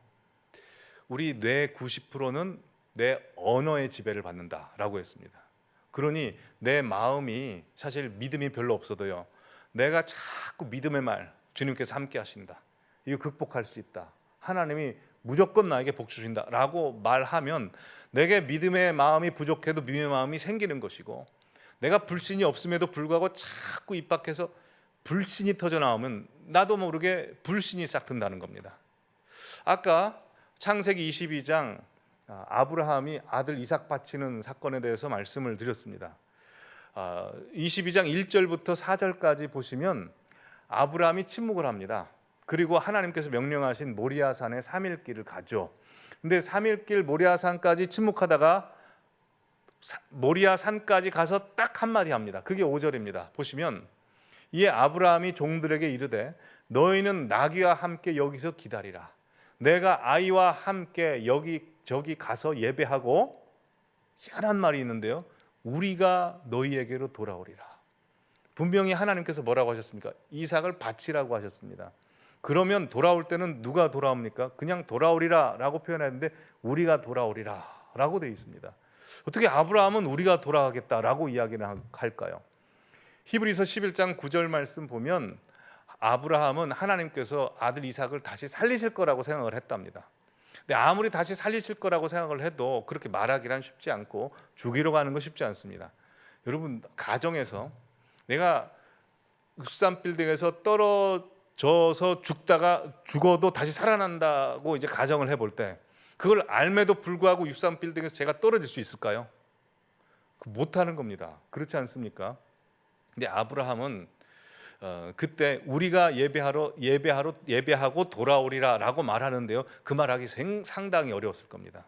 우리 뇌 90%는 내 언어의 지배를 받는다라고 했습니다. 그러니 내 마음이 사실 믿음이 별로 없어도요, 내가 자꾸 믿음의 말, 주님께서 함께 하신다, 이거 극복할 수 있다, 하나님이 무조건 나에게 복 주신다라고 말하면 내게 믿음의 마음이 부족해도 믿음의 마음이 생기는 것이고, 내가 불신이 없음에도 불구하고 자꾸 입 밖에서 불신이 터져 나오면 나도 모르게 불신이 싹 든다는 겁니다. 아까 창세기 22장 아브라함이 아들 이삭 바치는 사건에 대해서 말씀을 드렸습니다. 22장 1절부터 4절까지 보시면 아브라함이 침묵을 합니다. 그리고 하나님께서 명령하신 모리아산에 3일길을 가죠. 근데 3일길 모리아산까지 침묵하다가 모리아산까지 가서 딱 한마디 합니다. 그게 5절입니다. 보시면 이에 아브라함이 종들에게 이르되 너희는 나귀와 함께 여기서 기다리라. 내가 아이와 함께 여기저기 가서 예배하고, 희한한 말이 있는데요, 우리가 너희에게로 돌아오리라. 분명히 하나님께서 뭐라고 하셨습니까? 이삭을 바치라고 하셨습니다. 그러면 돌아올 때는 누가 돌아옵니까? 그냥 돌아오리라 라고 표현했는데 우리가 돌아오리라 라고 되어 있습니다. 어떻게 아브라함은 우리가 돌아가겠다라고 이야기를 할까요? 히브리서 11장 9절 말씀 보면 아브라함은 하나님께서 아들 이삭을 다시 살리실 거라고 생각을 했답니다. 근데 아무리 다시 살리실 거라고 생각을 해도 그렇게 말하기란 쉽지 않고 죽이러 가는 거 쉽지 않습니다. 여러분, 가정에서 내가 63빌딩에서 떨어져서 죽어도 다시 살아난다고 이제 가정을 해볼 때, 그걸 알매도 불구하고 63빌딩에서 제가 떨어질 수 있을까요? 못하는 겁니다. 그렇지 않습니까? 근데 아브라함은 그때 우리가 예배하고 돌아오리라라고 말하는데요, 그 말하기 상당히 어려웠을 겁니다.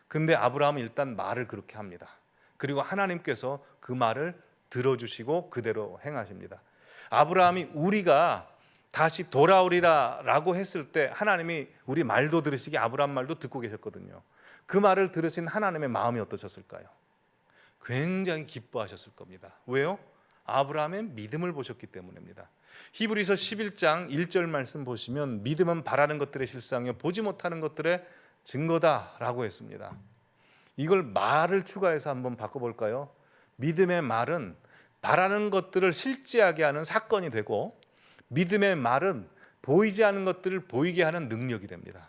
근데 아브라함은 일단 말을 그렇게 합니다. 그리고 하나님께서 그 말을 들어주시고 그대로 행하십니다. 아브라함이 우리가 다시 돌아오리라라고 했을 때 하나님이 우리 말도 들으시기 아브라함 말도 듣고 계셨거든요. 그 말을 들으신 하나님의 마음이 어떠셨을까요? 굉장히 기뻐하셨을 겁니다. 왜요? 아브라함의 믿음을 보셨기 때문입니다. 히브리서 11장 1절 말씀 보시면 믿음은 바라는 것들의 실상이요 보지 못하는 것들의 증거다라고 했습니다. 이걸 말을 추가해서 한번 바꿔볼까요? 믿음의 말은 바라는 것들을 실제하게 하는 사건이 되고, 믿음의 말은 보이지 않는 것들을 보이게 하는 능력이 됩니다.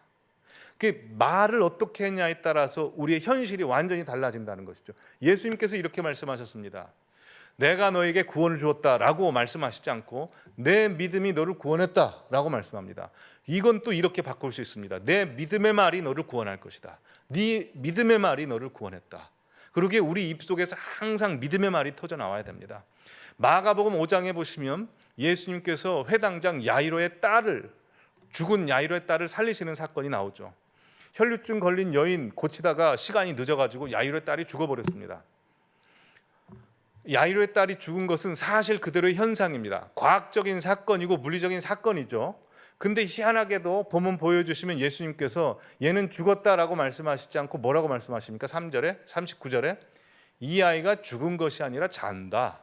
그 말을 어떻게 했냐에 따라서 우리의 현실이 완전히 달라진다는 것이죠. 예수님께서 이렇게 말씀하셨습니다. 내가 너에게 구원을 주었다라고 말씀하시지 않고 내 믿음이 너를 구원했다라고 말씀합니다. 이건 또 이렇게 바꿀 수 있습니다. 내 믿음의 말이 너를 구원할 것이다. 네 믿음의 말이 너를 구원했다. 그러기에 우리 입속에서 항상 믿음의 말이 터져 나와야 됩니다. 마가복음 5장에 보시면 예수님께서 회당장 야이로의 딸을, 죽은 야이로의 딸을 살리시는 사건이 나오죠. 혈류증 걸린 여인 고치다가 시간이 늦어가지고 야이로의 딸이 죽어버렸습니다. 야이로의 딸이 죽은 것은 사실 그대로의 현상입니다. 과학적인 사건이고 물리적인 사건이죠. 근데 희한하게도 본문 보여주시면 예수님께서 얘는 죽었다라고 말씀하시지 않고 뭐라고 말씀하십니까? 3절에 39절에 이 아이가 죽은 것이 아니라 잔다.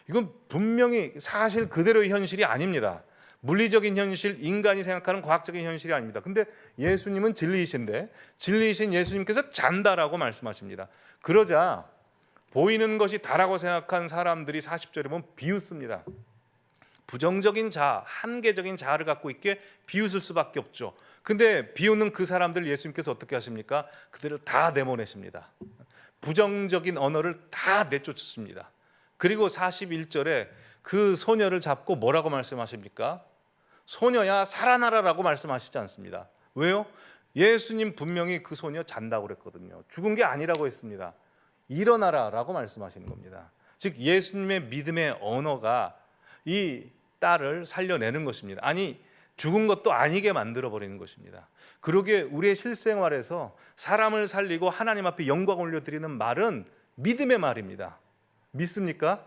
이건 분명히 사실 그대로의 현실이 아닙니다. 물리적인 현실, 인간이 생각하는 과학적인 현실이 아닙니다. 근데 예수님은 진리이신데 진리이신 예수님께서 잔다라고 말씀하십니다. 그러자 보이는 것이 다라고 생각한 사람들이 40절에 보면 비웃습니다. 부정적인 자아, 한계적인 자아를 갖고 있게 비웃을 수밖에 없죠. 근데 비웃는 그 사람들 예수님께서 어떻게 하십니까? 그들을 다 내보내십니다. 부정적인 언어를 다 내쫓습니다. 그리고 41절에 그 소녀를 잡고 뭐라고 말씀하십니까? 소녀야 살아나라라고 말씀하시지 않습니다. 왜요? 예수님 분명히 그 소녀 잔다고 그랬거든요. 죽은 게 아니라고 했습니다. 일어나라라고 말씀하시는 겁니다. 즉 예수님의 믿음의 언어가 이 딸을 살려내는 것입니다. 아니 죽은 것도 아니게 만들어 버리는 것입니다. 그러기에 우리의 실생활에서 사람을 살리고 하나님 앞에 영광 올려드리는 말은 믿음의 말입니다. 믿습니까?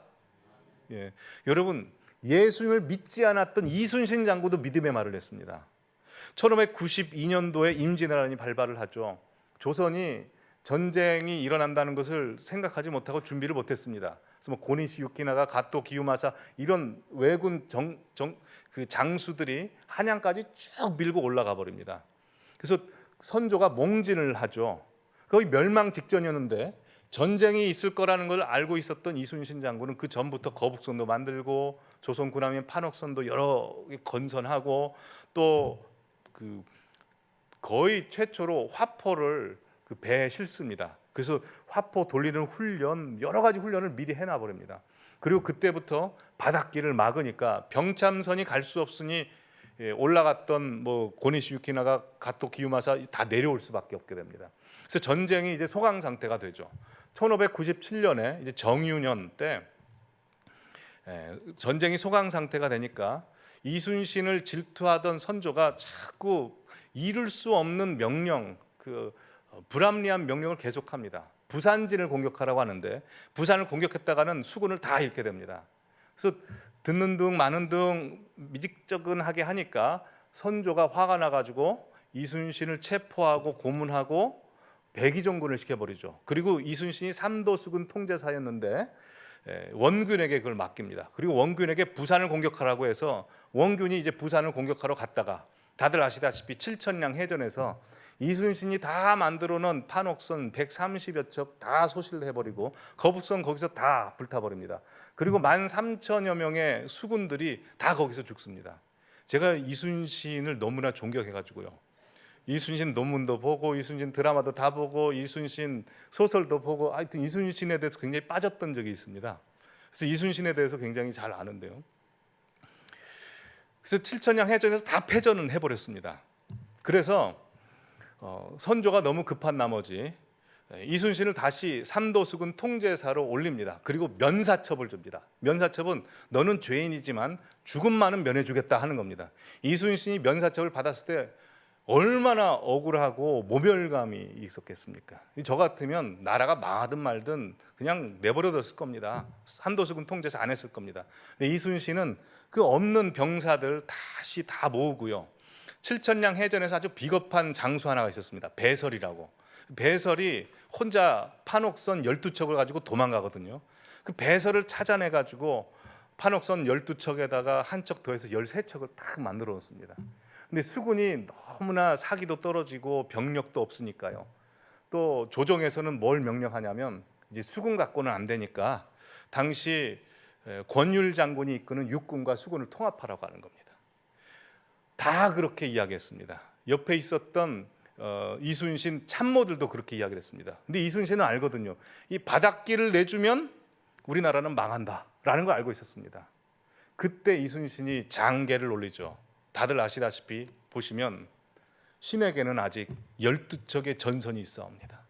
예. 여러분 예수님을 믿지 않았던 이순신 장군도 믿음의 말을 했습니다. 1592년도에 임진왜란이 발발을 하죠. 조선이 전쟁이 일어난다는 것을 생각하지 못하고 준비를 못했습니다. 그래서 뭐 고니시 유키나가 가토 기요마사 이런 왜군 그 장수들이 한양까지 쭉 밀고 올라가 버립니다. 그래서 선조가 몽진을 하죠. 거의 멸망 직전이었는데 전쟁이 있을 거라는 걸 알고 있었던 이순신 장군은 그 전부터 거북선도 만들고 조선 군함인 판옥선도 여러 개 건선하고 또 그 거의 최초로 화포를 그 배에 싣습니다. 그래서 화포 돌리는 훈련 여러 가지 훈련을 미리 해놔 버립니다. 그리고 그때부터 바닷길을 막으니까 병참선이 갈 수 없으니 올라갔던 뭐 고니시 유키나가 가토 기요마사 다 내려올 수밖에 없게 됩니다. 그래서 전쟁이 이제 소강 상태가 되죠. 1597년에 이제 정유년 때 전쟁이 소강 상태가 되니까 이순신을 질투하던 선조가 자꾸 이룰 수 없는 명령, 그 불합리한 명령을 계속합니다. 부산진을 공격하라고 하는데 부산을 공격했다가는 수군을 다 잃게 됩니다. 그래서 듣는 둥 마는 둥 미직저근하게 하니까 선조가 화가 나가지고 이순신을 체포하고 고문하고 백의종군을 시켜버리죠. 그리고 이순신이 삼도수군 통제사였는데 원균에게 그걸 맡깁니다. 그리고 원균에게 부산을 공격하라고 해서 원균이 이제 부산을 공격하러 갔다가 다들 아시다시피 칠천량 해전에서 이순신이 다 만들어 놓은 판옥선 130여 척 다 소실을 해버리고 거북선 거기서 다 불타버립니다. 그리고 13,000여 명의 수군들이 다 거기서 죽습니다. 제가 이순신을 너무나 존경해가지고요. 이순신 논문도 보고 이순신 드라마도 다 보고 이순신 소설도 보고 하여튼 이순신에 대해서 굉장히 빠졌던 적이 있습니다. 그래서 이순신에 대해서 굉장히 잘 아는데요. 그래서 칠천량 해전에서 다 패전은 해버렸습니다. 그래서 선조가 너무 급한 나머지 이순신을 다시 삼도수군 통제사로 올립니다. 그리고 면사첩을 줍니다. 면사첩은 너는 죄인이지만 죽음만은 면해주겠다 하는 겁니다. 이순신이 면사첩을 받았을 때 얼마나 억울하고 모멸감이 있었겠습니까? 저 같으면 나라가 망하든 말든 그냥 내버려뒀을 겁니다. 한도수군 통제사 안 했을 겁니다. 근데 이순신은 그 없는 병사들 다시 다 모으고요. 칠천량 해전에서 아주 비겁한 장수 하나가 있었습니다. 배설이라고. 배설이 혼자 판옥선 12척을 가지고 도망가거든요. 그 배설을 찾아내가지고 판옥선 12척에다가 한 척 더해서 13척을 딱 만들어 놓습니다. 근데 수군이 너무나 사기도 떨어지고 병력도 없으니까요. 또 조정에서는 뭘 명령하냐면 이제 수군 갖고는 안 되니까 당시 권율 장군이 이끄는 육군과 수군을 통합하라고 하는 겁니다. 다 그렇게 이야기했습니다. 옆에 있었던 이순신 참모들도 그렇게 이야기를 했습니다. 근데 이순신은 알거든요. 이 바닷길을 내주면 우리나라는 망한다라는 걸 알고 있었습니다. 그때 이순신이 장계를 올리죠. 다들 아시다시피 보시면 신에게는 아직 12척의 전선이 있사옵니다.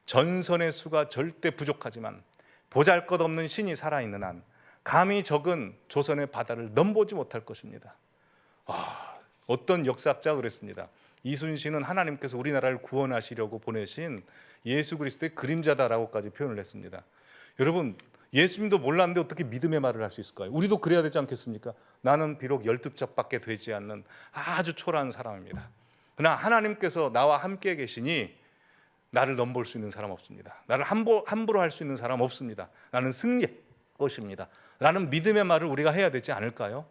전선의 수가 절대 부족하지만 보잘것없는 신이 살아있는 한 감히 적은 조선의 바다를 넘보지 못할 것입니다. 어떤 역사학자가 그랬습니다. 이순신은 하나님께서 우리나라를 구원하시려고 보내신 예수 그리스도의 그림자다라고까지 표현을 했습니다. 여러분 예수님도 몰랐는데 어떻게 믿음의 말을 할 수 있을까요? 우리도 그래야 되지 않겠습니까? 나는 비록 12척밖에 되지 않는 아주 초라한 사람입니다. 그러나 하나님께서 나와 함께 계시니 나를 넘볼 수 있는 사람 없습니다. 나를 함부로 할 수 있는 사람 없습니다. 나는 승리할 것입니다. 라는 믿음의 말을 우리가 해야 되지 않을까요?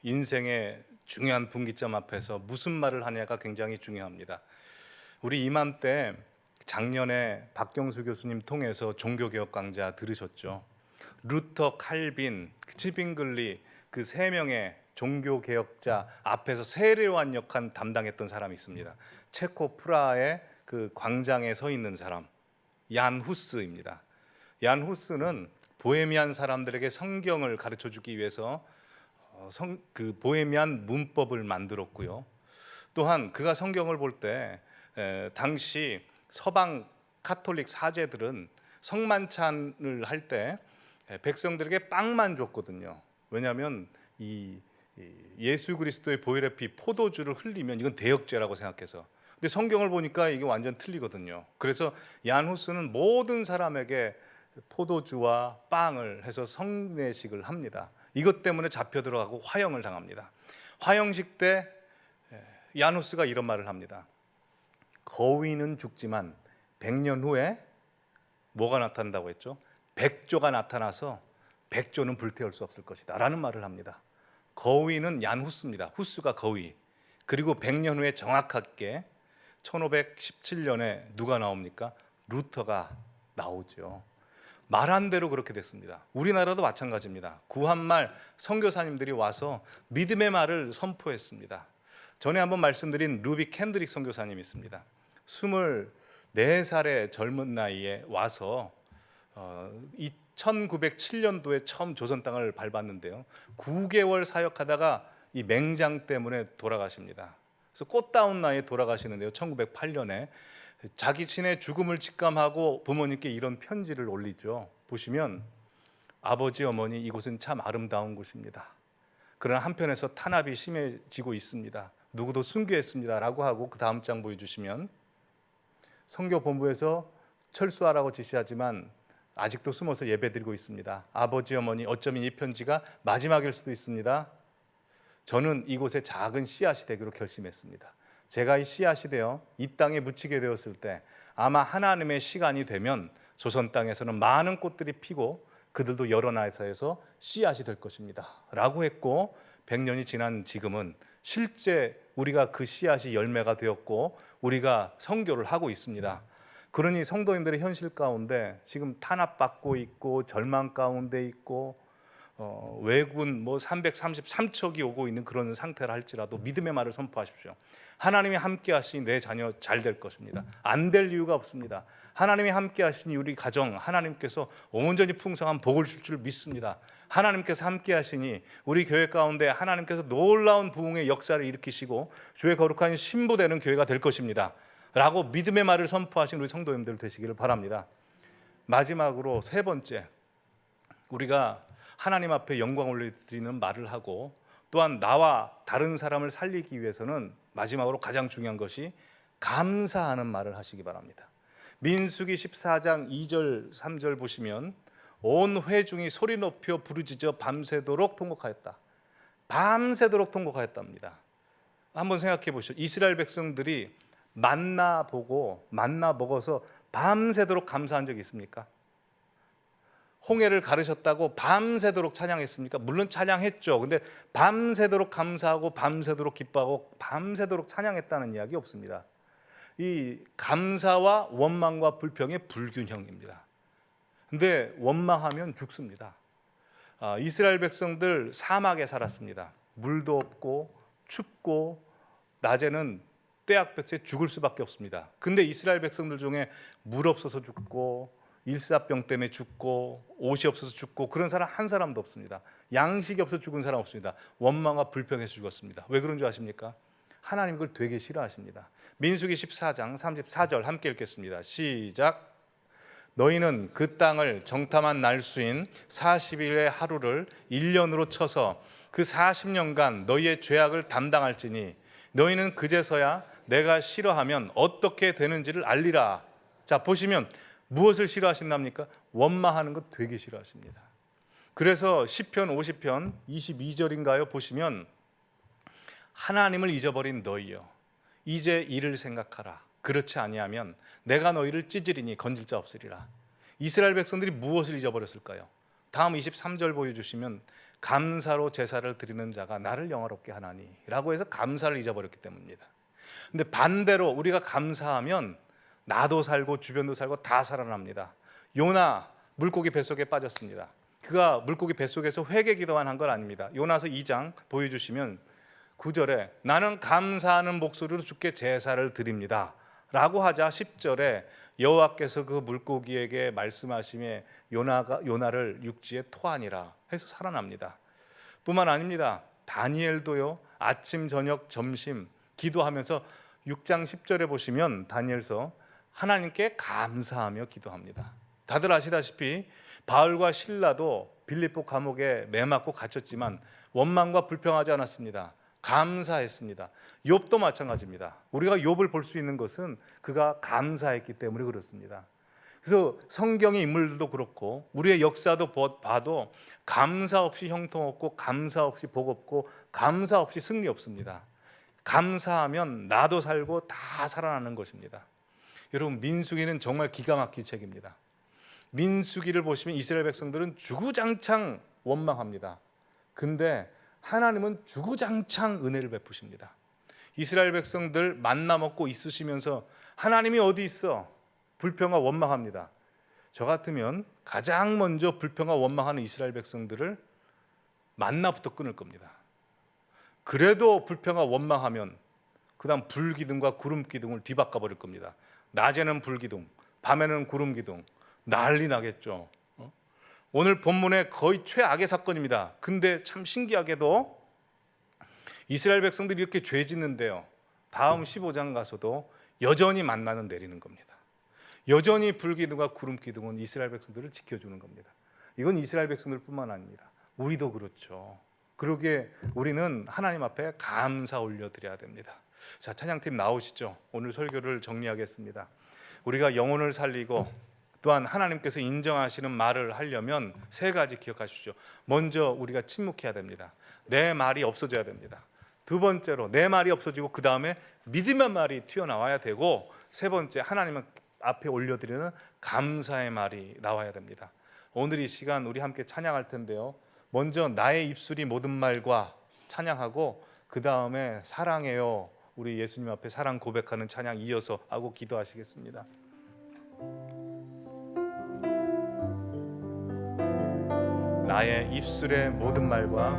인생의 중요한 분기점 앞에서 무슨 말을 하냐가 굉장히 중요합니다. 우리 이맘때 작년에 박경수 교수님 통해서 종교개혁 강좌 들으셨죠? 루터, 칼빈, 치빙글리 그 세 명의 종교개혁자 앞에서 세례요한 역할 담당했던 사람이 있습니다. 체코 프라하의 그 광장에 서 있는 사람, 얀 후스입니다. 얀 후스는 보헤미안 사람들에게 성경을 가르쳐 주기 위해서 그 보헤미안 문법을 만들었고요. 또한 그가 성경을 볼 때 당시 서방 카톨릭 사제들은 성만찬을 할 때 백성들에게 빵만 줬거든요. 왜냐하면 이 예수 그리스도의 보혈의 피 포도주를 흘리면 이건 대역죄라고 생각해서. 근데 성경을 보니까 이게 완전 틀리거든요. 그래서 얀 후스는 모든 사람에게 포도주와 빵을 해서 성례식을 합니다. 이것 때문에 잡혀 들어가고 화형을 당합니다. 화형식 때 얀 후스가 이런 말을 합니다. 거위는 죽지만 100년 후에 뭐가 나타난다고 했죠? 백조가 나타나서 백조는 불태울 수 없을 것이다 라는 말을 합니다. 거위는 얀 후스입니다. 후스가 거위. 그리고 100년 후에 정확하게 1517년에 누가 나옵니까? 루터가 나오죠. 말한 대로 그렇게 됐습니다. 우리나라도 마찬가지입니다. 구한말 선교사님들이 와서 믿음의 말을 선포했습니다. 전에 한번 말씀드린 루비 캔드릭 선교사님이 있습니다. 24살의 젊은 나이에 와서 1907년도에 처음 조선 땅을 밟았는데요. 9개월 사역하다가 이 맹장 때문에 돌아가십니다. 그래서 꽃다운 나이에 돌아가시는데요. 1908년에 자기 친의 죽음을 직감하고 부모님께 이런 편지를 올리죠. 보시면 아버지 어머니 이곳은 참 아름다운 곳입니다. 그러나 한편에서 탄압이 심해지고 있습니다. 누구도 순교했습니다 라고 하고 그 다음 장 보여주시면 선교본부에서 철수하라고 지시하지만 아직도 숨어서 예배드리고 있습니다. 아버지 어머니 어쩌면 이 편지가 마지막일 수도 있습니다. 저는 이곳에 작은 씨앗이 되기로 결심했습니다. 제가 이 씨앗이 되어 이 땅에 묻히게 되었을 때 아마 하나님의 시간이 되면 조선 땅에서는 많은 꽃들이 피고 그들도 여러 나라에서 씨앗이 될 것입니다 라고 했고 100년이 지난 지금은 실제 우리가 그 씨앗이 열매가 되었고 우리가 선교를 하고 있습니다. 그러니 성도님들의 현실 가운데 지금 탄압받고 있고 절망 가운데 있고 왜군 333척이 오고 있는 그런 상태라 할지라도 믿음의 말을 선포하십시오. 하나님이 함께 하시니 내 자녀 잘 될 것입니다. 안 될 이유가 없습니다. 하나님이 함께 하시니 우리 가정 하나님께서 온전히 풍성한 복을 줄 줄 믿습니다. 하나님께서 함께 하시니 우리 교회 가운데 하나님께서 놀라운 부흥의 역사를 일으키시고 주의 거룩한 신부되는 교회가 될 것입니다 라고 믿음의 말을 선포하신 우리 성도님들 되시기를 바랍니다. 마지막으로 세 번째, 우리가 하나님 앞에 영광 올려드리는 말을 하고 또한 나와 다른 사람을 살리기 위해서는 마지막으로 가장 중요한 것이 감사하는 말을 하시기 바랍니다. 민수기 14장 2절 3절 보시면 온 회중이 소리 높여 부르짖어 밤새도록 통곡하였다. 밤새도록 통곡하였답니다. 한번 생각해 보시죠. 이스라엘 백성들이 만나 보고 만나 먹어서 밤새도록 감사한 적이 있습니까? 홍해를 가르셨다고 밤새도록 찬양했습니까? 물론 찬양했죠. 근데 밤새도록 감사하고 밤새도록 기뻐하고 밤새도록 찬양했다는 이야기 없습니다. 이 감사와 원망과 불평의 불균형입니다. 근데 원망하면 죽습니다. 이스라엘 백성들 사막에 살았습니다. 물도 없고 춥고 낮에는 떼약볕에 죽을 수밖에 없습니다. 근데 이스라엘 백성들 중에 물 없어서 죽고 일사병 때문에 죽고 옷이 없어서 죽고 그런 사람 한 사람도 없습니다. 양식이 없어서 죽은 사람 없습니다. 원망과 불평해서 죽었습니다. 왜 그런 줄 아십니까? 하나님 그걸 되게 싫어하십니다. 민수기 14장 34절 함께 읽겠습니다. 시작. 너희는 그 땅을 정탐한 날수인 40일의 하루를 1년으로 쳐서 그 40년간 너희의 죄악을 담당할지니 너희는 그제서야 내가 싫어하면 어떻게 되는지를 알리라. 자, 보시면 무엇을 싫어하신답니까? 원망하는 것 되게 싫어하십니다. 그래서 시편 50편 22절인가요? 보시면 하나님을 잊어버린 너희여 이제 이를 생각하라. 그렇지 아니하면 내가 너희를 찢으리니 건질 자 없으리라. 이스라엘 백성들이 무엇을 잊어버렸을까요? 다음 23절 보여주시면 감사로 제사를 드리는 자가 나를 영화롭게 하나니 라고 해서 감사를 잊어버렸기 때문입니다. 근데 반대로 우리가 감사하면 나도 살고 주변도 살고 다 살아납니다. 요나 물고기 뱃속에 빠졌습니다. 그가 물고기 뱃속에서 회개 기도만 한 건 아닙니다. 요나서 2장 보여주시면 9절에 나는 감사하는 목소리로 주께 제사를 드립니다 라고 하자 10절에 여호와께서 그 물고기에게 말씀하심에 요나를 육지에 토하니라 해서 살아납니다. 뿐만 아닙니다. 다니엘도요, 아침 저녁 점심 기도하면서 6장 10절에 보시면 다니엘서 하나님께 감사하며 기도합니다. 다들 아시다시피 바울과 실라도 빌립보 감옥에 매맞고 갇혔지만 원망과 불평하지 않았습니다. 감사했습니다. 욥도 마찬가지입니다. 우리가 욥을 볼 수 있는 것은 그가 감사했기 때문에 그렇습니다. 그래서 성경의 인물들도 그렇고 우리의 역사도 봐도 감사 없이 형통 없고 감사 없이 복 없고 감사 없이 승리 없습니다. 감사하면 나도 살고 다 살아나는 것입니다. 여러분, 민수기는 정말 기가 막힌 책입니다. 민수기를 보시면 이스라엘 백성들은 주구장창 원망합니다. 근데 하나님은 주구장창 은혜를 베푸십니다. 이스라엘 백성들 만나 먹고 있으시면서 하나님이 어디 있어? 불평과 원망합니다. 저 같으면 가장 먼저 불평과 원망하는 이스라엘 백성들을 만나부터 끊을 겁니다. 그래도 불평과 원망하면 그 다음 불기둥과 구름기둥을 뒤바꿔 버릴 겁니다. 낮에는 불기둥, 밤에는 구름기둥, 난리 나겠죠. 오늘 본문에 거의 최악의 사건입니다. 근데 참 신기하게도 이스라엘 백성들이 이렇게 죄 짓는데요, 다음 15장 가서도 여전히 만나는 내리는 겁니다. 여전히 불기둥과 구름기둥은 이스라엘 백성들을 지켜주는 겁니다. 이건 이스라엘 백성들뿐만 아닙니다. 우리도 그렇죠. 그러기에 우리는 하나님 앞에 감사 올려드려야 됩니다. 자, 찬양팀 나오시죠. 오늘 설교를 정리하겠습니다. 우리가 영혼을 살리고 또한 하나님께서 인정하시는 말을 하려면 세 가지 기억하십시오. 먼저 우리가 침묵해야 됩니다. 내 말이 없어져야 됩니다. 두 번째로 내 말이 없어지고 그 다음에 믿음의 말이 튀어나와야 되고, 세 번째 하나님 앞에 올려드리는 감사의 말이 나와야 됩니다. 오늘 이 시간 우리 함께 찬양할 텐데요, 먼저 나의 입술이 모든 말과 찬양하고 그 다음에 사랑해요, 우리 예수님 앞에 사랑 고백하는 찬양 이어서 하고 기도하시겠습니다. 나의 입술의 모든 말과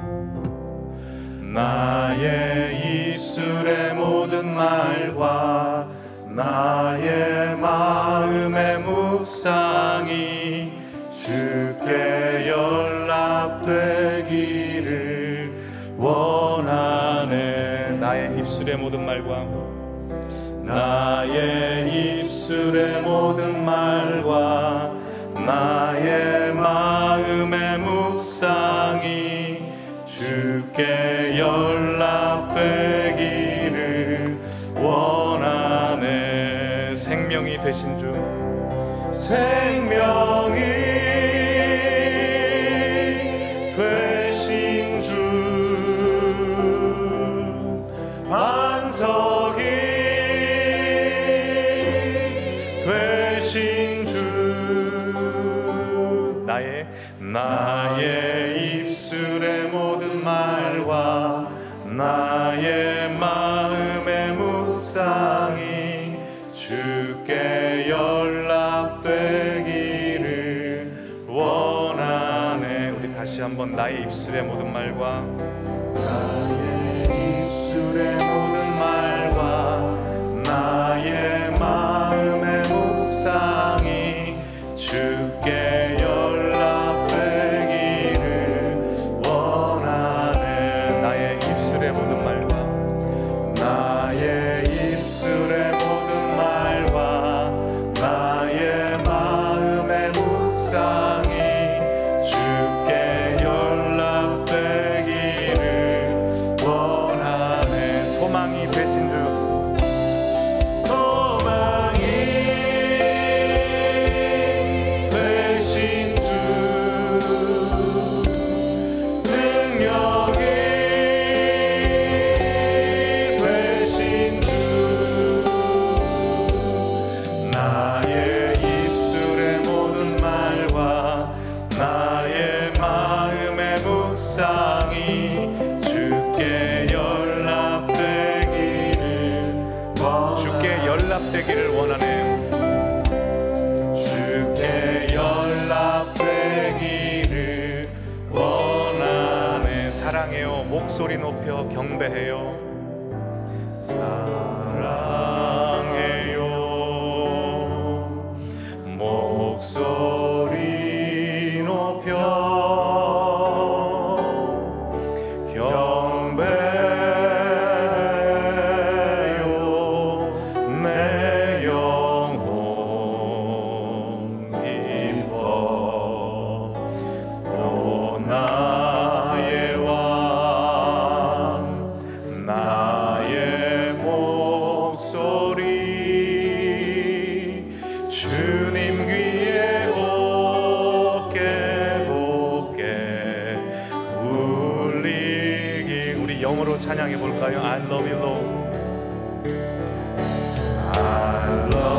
나의 입술의 모든 말과 나의 마음의 묵상이 주께 연락되기를 원하네. 나의 입술의 모든 말과 나의 입술의 모든 말과 나의 마음의 묵상이 주께 연락되기를 원하네. 생명이 되신 주, 생명이 되신 주, 안석이 되신 주, 나의 입술의 모든 말과 나의 마음의 묵상이 주께 연락되기를 원하네. 우리 다시 한번 나의 입술의 모든 말과 나의 입술의 모든 말과 나의 마음의 묵상이 주께 연락되기를 원하네. 나의 입술의 모든 말과 나의 입술의 모든 말과 나의 마음의 묵상이 주께 연락되기를 사랑해요. 목소리 높여 경배해요. 사랑해요. 목소리 높여 경배해요. 내 영혼 기뻐. 오 나의 왕 나의 목소리 주님 귀에 곱게 곱게 울리기. 우리 영어로 찬양해 볼까요? I love you Lord. I love